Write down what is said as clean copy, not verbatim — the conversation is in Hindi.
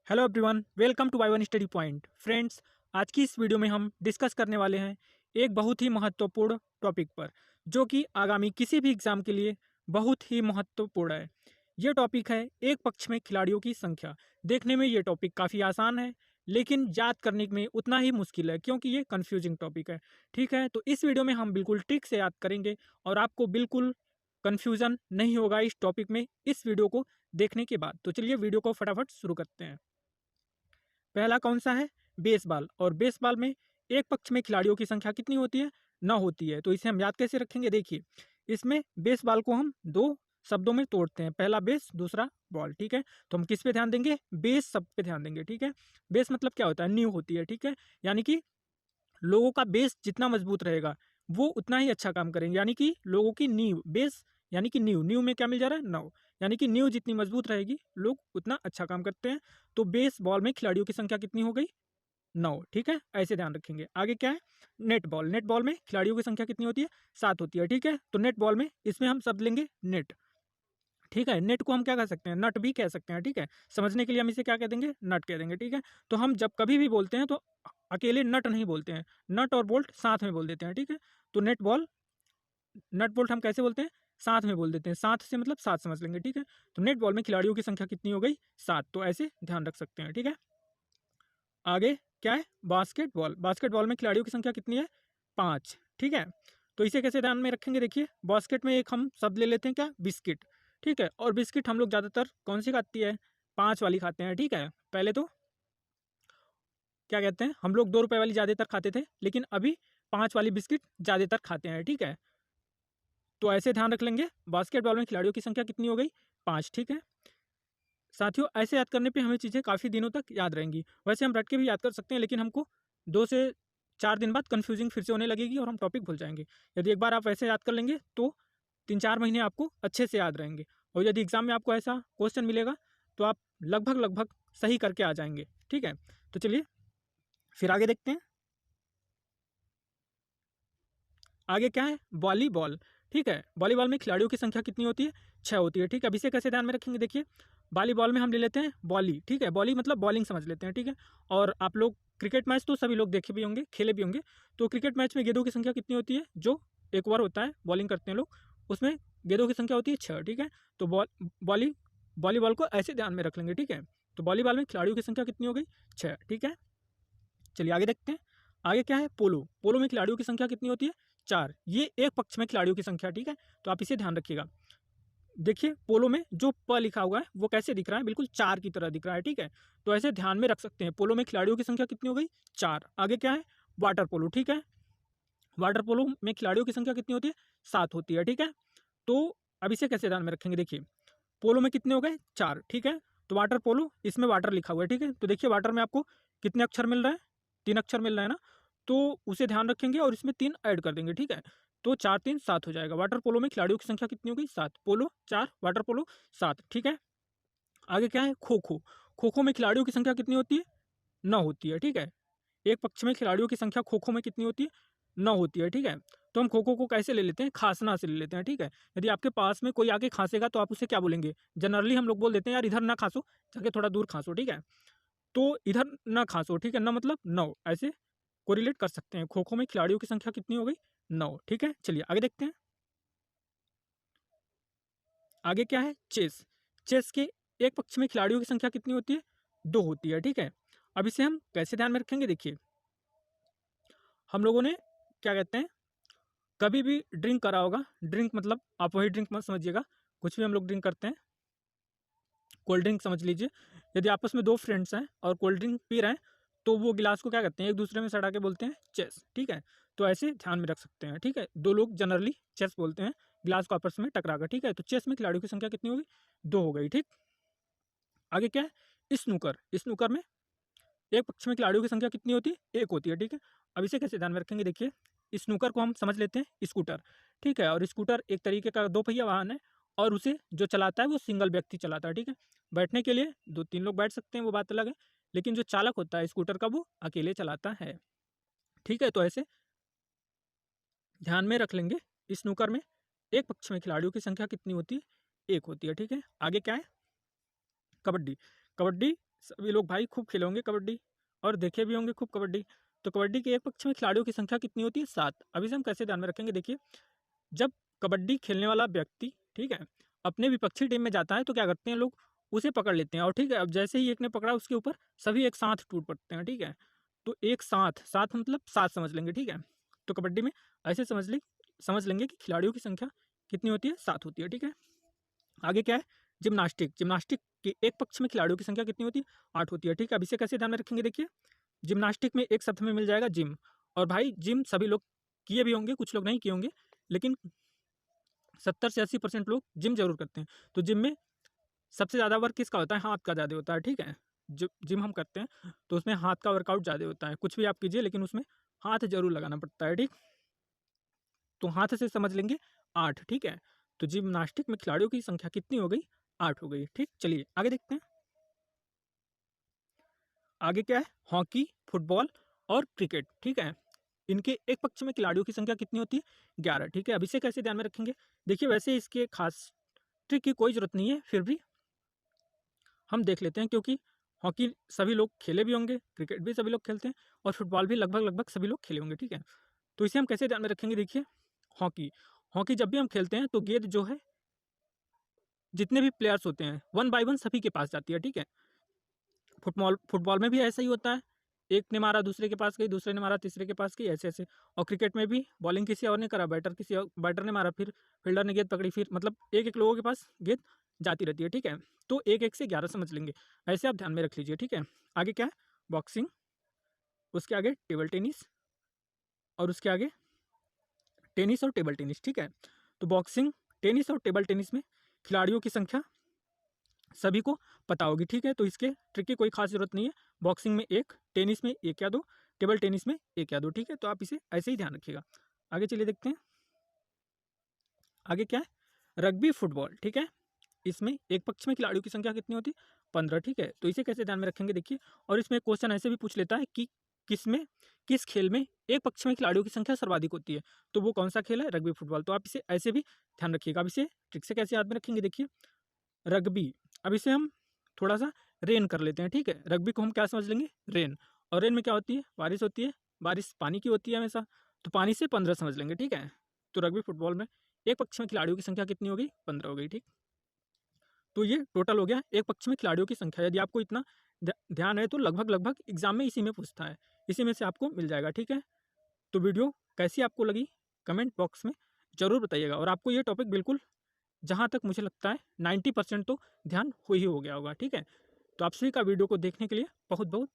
Hello everyone, welcome to Y one study point. Friends, आज की इस वीडियो में हम डिस्कस करने वाले हैं एक बहुत ही महत्वपूर्ण टॉपिक पर, जो कि आगामी किसी भी एग्जाम के लिए बहुत ही महत्वपूर्ण है। ये टॉपिक है एक पक्ष में खिलाड़ियों की संख्या। देखने में ये टॉपिक काफ़ी आसान है, लेकिन याद करने में उतना ही मुश्किल है, क्योंकि ये कन्फ्यूजिंग टॉपिक है। ठीक है, तो इस वीडियो में हम बिल्कुल ट्रिक से याद करेंगे और आपको बिल्कुल कन्फ्यूज़न नहीं होगा इस टॉपिक में, इस वीडियो को देखने के बाद। तो चलिए वीडियो को फटाफट शुरू करते हैं। पहला कौन सा है? बेसबॉल। और बेसबॉल में एक पक्ष में खिलाड़ियों की संख्या कितनी होती है? 9 होती है। तो इसे हम याद कैसे रखेंगे? देखिए, इसमें बेसबॉल को हम दो शब्दों में तोड़ते हैं, पहला बेस, दूसरा बॉल। ठीक है, तो हम किस पे ध्यान देंगे? बेस शब्द पे ध्यान देंगे। ठीक है, बेस मतलब क्या होता है? नींव होती है। ठीक है, यानी कि लोगों का बेस जितना मजबूत रहेगा वो उतना ही अच्छा काम करेंगे। यानी कि लोगों की नींव, बेस यानी कि नींव, नींव में क्या मिल जा रहा है? 9। यानी कि नींव जितनी मजबूत रहेगी लोग उतना अच्छा काम करते हैं। तो बेस बॉल में खिलाड़ियों की संख्या कितनी हो गई? 9। ठीक है, ऐसे ध्यान रखेंगे। आगे क्या है? Net ball. नेट बॉल में खिलाड़ियों की संख्या कितनी होती है? 7 होती है। ठीक है, तो नेट बॉल में इसमें हम शब्द लेंगे नेट। ठीक है, नेट को हम क्या कह सकते हैं? नट भी कह सकते हैं। ठीक है, समझने के लिए हम इसे क्या कह देंगे? नट कह देंगे। ठीक है, तो हम जब कभी भी बोलते हैं तो अकेले नट नहीं बोलते हैं, नट और बोल्ट साथ में बोल देते हैं। ठीक है, तो नेट बॉल, नट बोल्ट हम कैसे बोलते हैं? साथ में बोल देते हैं। साथ से मतलब साथ समझ लेंगे। ठीक है, तो नेट बॉल में खिलाड़ियों की संख्या कितनी हो गई? 7। तो ऐसे ध्यान रख सकते हैं। ठीक है, आगे क्या है? बास्केटबॉल। बास्केटबॉल में खिलाड़ियों की संख्या कितनी है? 5। ठीक है, तो इसे कैसे ध्यान में रखेंगे? देखिए, बास्केट में एक हम शब्द ले लेते हैं, क्या? बिस्किट। ठीक है, और बिस्किट हम लोग ज़्यादातर कौन सी खाती है? 5 वाली खाते हैं। ठीक है, पहले तो क्या कहते हैं, हम लोग 2 रुपए वाली ज़्यादातर खाते थे, लेकिन अभी 5 वाली बिस्किट ज़्यादातर खाते हैं। ठीक है, तो ऐसे ध्यान रख लेंगे, बास्केटबॉल में खिलाड़ियों की संख्या कितनी हो गई? 5। ठीक है साथियों, ऐसे याद करने पे हमें चीज़ें काफ़ी दिनों तक याद रहेंगी। वैसे हम रट के भी याद कर सकते हैं, लेकिन हमको 2 से 4 दिन बाद कन्फ्यूजिंग फिर से होने लगेगी और हम टॉपिक भूल जाएंगे। यदि एक बार आप वैसे याद कर लेंगे तो 3-4 महीने आपको अच्छे से याद रहेंगे। और यदि एग्ज़ाम में आपको ऐसा क्वेश्चन मिलेगा तो आप लगभग लगभग सही करके आ जाएंगे। ठीक है, तो चलिए फिर आगे देखते हैं। आगे क्या है? वॉलीबॉल। ठीक है, वॉलीबॉल में खिलाड़ियों की संख्या कितनी होती है? 6 होती है। ठीक है, अब इसे कैसे ध्यान में रखेंगे? देखिए, वॉलीबॉल में हम ले लेते हैं बॉली। ठीक है, बॉली मतलब बॉलिंग समझ लेते हैं। ठीक है, और आप लोग क्रिकेट मैच तो सभी लोग देखे भी होंगे, खेले भी होंगे। तो क्रिकेट मैच में गेंदों की संख्या कितनी होती है? जो एक ओवर होता है, बॉलिंग करते हैं लोग, उसमें गेंदों की संख्या होती है 6। ठीक है, तो बॉली वॉलीबॉल को ऐसे ध्यान में रख लेंगे। ठीक है, तो वॉलीबॉल में खिलाड़ियों की संख्या कितनी हो गई? 6। ठीक है, चलिए आगे देखते हैं। आगे क्या है? पोलो। पोलो में खिलाड़ियों की संख्या कितनी होती है? 4। ये एक पक्ष में खिलाड़ियों की संख्या। ठीक है, तो आप इसे ध्यान रखिएगा। देखिए, पोलो में जो प लिखा हुआ है वो कैसे दिख रहा है? बिल्कुल 4 की तरह दिख रहा है। ठीक है, तो ऐसे ध्यान में रख सकते हैं। पोलो में खिलाड़ियों की संख्या कितनी हो गई? 4। आगे क्या है? Water polo. ठीक है, वाटर पोलो में खिलाड़ियों की संख्या कितनी होती है? 7 होती है। ठीक है, तो अब इसे कैसे ध्यान में रखेंगे? देखिए, पोलो में कितने हो गए? 4। ठीक है, तो वाटर पोलो, इसमें वाटर लिखा हुआ है। ठीक है, तो देखिए वाटर में आपको कितने अक्षर मिल रहे हैं? 3 अक्षर मिल रहा है ना, तो उसे ध्यान रखेंगे और इसमें 3 ऐड कर देंगे। ठीक है, तो 4 3 7 हो जाएगा। वाटर पोलो में खिलाड़ियों की संख्या कितनी हो गई? 7। पोलो 4, वाटर पोलो 7। ठीक है, आगे क्या है? खो खो। खो खो में खिलाड़ियों की संख्या कितनी होती है? 9 होती है। ठीक है, एक पक्ष में खिलाड़ियों की संख्या खो खो में कितनी होती है? 9 होती है। ठीक है, तो हम खो खो को कैसे ले लेते हैं? खांसना से ले लेते हैं। ठीक है, यदि आपके पास में कोई आके खांसेगा तो आप उसे क्या बोलेंगे? जनरली हम लोग बोल देते हैं, यार इधर ना खांसो, जाके थोड़ा दूर खांसो। ठीक है, तो इधर ना खांसो। ठीक है, ना मतलब 9, ऐसे कोरिलेट कर सकते हैं। खो खो में खिलाड़ियों की संख्या कितनी हो गई? 9। ठीक है, चलिए आगे देखते हैं। आगे क्या है? चेस। चेस के एक पक्ष में खिलाड़ियों की संख्या कितनी होती है? 2 होती है। ठीक है, अब इसे हम कैसे ध्यान में रखेंगे? देखिए, हम लोगों ने क्या कहते हैं, कभी भी ड्रिंक करा होगा। ड्रिंक मतलब आप वही ड्रिंक मत समझिएगा, कुछ भी हम लोग ड्रिंक करते हैं, कोल्ड ड्रिंक समझ लीजिए। यदि आपस में 2 फ्रेंड्स हैं और कोल्ड ड्रिंक पी रहे हैं, तो वो गिलास को क्या करते हैं? एक दूसरे में सटा के बोलते हैं चेस। ठीक है, तो ऐसे ध्यान में रख सकते हैं। ठीक है, 2 लोग जनरली चेस बोलते हैं गिलास को आपस में टकरा कर। ठीक है, तो चेस में खिलाड़ियों की संख्या कितनी होगी? 2 हो गई। ठीक, आगे क्या है? स्नूकर। स्नूकर में एक पक्ष में खिलाड़ियों की संख्या कितनी होती है? 1 होती है। ठीक है, अब इसे कैसे ध्यान में रखेंगे? देखिए, स्नूकर को हम समझ लेते हैं स्कूटर। ठीक है, और स्कूटर एक तरीके का 2 पहिया वाहन है, और उसे जो चलाता है वो सिंगल व्यक्ति चलाता है। ठीक है, बैठने के लिए 2-3 लोग बैठ सकते हैं, वो बात अलग है, लेकिन जो चालक होता है स्कूटर का वो अकेले चलाता है। ठीक है, तो ऐसे ध्यान में रख लेंगे। स्नूकर में एक पक्ष में खिलाड़ियों की संख्या कितनी होती है? 1 होती है। ठीक है, आगे क्या है? कबड्डी। कबड्डी सभी लोग भाई खूब खेले होंगे कबड्डी और देखे भी होंगे खूब कबड्डी। तो कबड्डी के एक पक्ष में खिलाड़ियों की संख्या कितनी होती है? 7। अभी से हम कैसे ध्यान में रखेंगे, देखिए जब कबड्डी खेलने वाला व्यक्ति, ठीक है, अपने विपक्षी टीम में जाता है तो क्या करते हैं लोग, उसे पकड़ लेते हैं और ठीक है, अब जैसे ही एक ने पकड़ा उसके ऊपर सभी एक साथ टूट पड़ते हैं, ठीक है। तो एक साथ, साथ मतलब 7 समझ लेंगे, ठीक है। तो कबड्डी में ऐसे समझ लेंगे कि खिलाड़ियों की संख्या कितनी होती है? 7 होती है, ठीक है। आगे क्या है? जिम्नास्टिक। जिम्नास्टिक के एक पक्ष में खिलाड़ियों की संख्या कितनी होती है? 8 होती है, ठीक है। अब इसे कैसे ध्यान में रखेंगे, देखिए जिम्नास्टिक में एक शब्द में मिल जाएगा जिम। और भाई जिम सभी लोग किए भी होंगे, कुछ लोग नहीं किए होंगे, लेकिन 70 से 80% लोग जिम जरूर करते हैं। तो जिम में सबसे ज़्यादा वर्क किसका होता है? हाथ का ज़्यादा होता है, ठीक है। जो जिम हम करते हैं तो उसमें हाथ का वर्कआउट ज़्यादा होता है। कुछ भी आप कीजिए लेकिन उसमें हाथ जरूर लगाना पड़ता है, ठीक। तो हाथ से समझ लेंगे 8, ठीक है। तो जिम्नास्टिक में खिलाड़ियों की संख्या कितनी हो गई? 8 हो गई, ठीक। चलिए आगे देखते हैं। आगे क्या है? हॉकी, फुटबॉल और क्रिकेट, ठीक है। इनके एक पक्ष में खिलाड़ियों की संख्या कितनी होती है? 11, ठीक है। अब इसे कैसे ध्यान में रखेंगे, देखिए वैसे इसके खास ट्रिक की कोई जरूरत नहीं है, फिर भी हम देख लेते हैं क्योंकि हॉकी सभी लोग खेले भी होंगे, क्रिकेट भी सभी लोग खेलते हैं और फुटबॉल भी लगभग लगभग सभी लोग खेले होंगे, ठीक है। तो इसे हम कैसे ध्यान में रखेंगे, देखिए हॉकी। हॉकी जब भी हम खेलते हैं तो गेंद जो है, जितने भी प्लेयर्स होते हैं 1 बाय 1 सभी के पास जाती है, ठीक है। फुटबॉल फुटबॉल में भी ऐसा ही होता है, एक ने मारा दूसरे के पास गई, दूसरे ने मारा तीसरे के पास गई, ऐसे ऐसे। और क्रिकेट में भी बॉलिंग किसी और ने करा, बैटर ने मारा, फिर फील्डर ने गेंद पकड़ी, फिर मतलब एक एक लोगों के पास गेंद जाती रहती है, ठीक है। तो एक एक से 11 समझ लेंगे, ऐसे आप ध्यान में रख लीजिए, ठीक है। आगे क्या है? बॉक्सिंग, उसके आगे टेबल टेनिस और उसके आगे टेनिस और टेबल टेनिस, ठीक है। तो बॉक्सिंग, टेनिस और टेबल टेनिस में खिलाड़ियों की संख्या सभी को पता होगी, ठीक है। तो इसके ट्रिक की कोई खास जरूरत नहीं है। बॉक्सिंग में 1, टेनिस में 1 या 2, टेबल टेनिस में 1 या 2, ठीक है। तो आप इसे ऐसे ही ध्यान रखिएगा। आगे चलिए देखते हैं। आगे क्या है? रग्बी फुटबॉल, ठीक है। इसमें एक पक्ष में खिलाड़ियों की संख्या कितनी होती है? 15, ठीक है। तो इसे कैसे ध्यान में रखेंगे, देखिए। और इसमें क्वेश्चन ऐसे भी पूछ लेता है कि किसमें, किस खेल में एक पक्ष में खिलाड़ियों की संख्या सर्वाधिक होती है, तो वो कौन सा खेल है? Rugby football. तो आप इसे ऐसे भी ध्यान रखिएगा। अब इसे ट्रिक से कैसे याद में रखेंगे, देखिए रग्बी। अब इसे हम थोड़ा सा रेन कर लेते हैं, ठीक है। रग्बी को हम क्या समझ लेंगे? रेन। और रेन में क्या होती है? बारिश होती है, बारिश पानी की होती है हमेशा, तो पानी से 15 समझ लेंगे, ठीक है। तो रग्बी फुटबॉल में एक पक्ष में खिलाड़ियों की संख्या कितनी हो गई? 15 हो गई, ठीक। तो ये टोटल हो गया एक पक्ष में खिलाड़ियों की संख्या। यदि आपको इतना ध्यान है तो लगभग लगभग एग्जाम में इसी में पूछता है, इसी में से आपको मिल जाएगा, ठीक है। तो वीडियो कैसी आपको लगी कमेंट बॉक्स में ज़रूर बताइएगा। और आपको ये टॉपिक बिल्कुल, जहाँ तक मुझे लगता है 90% तो ध्यान हो ही हो गया होगा, ठीक है। तो आप सभी का वीडियो को देखने के लिए बहुत बहुत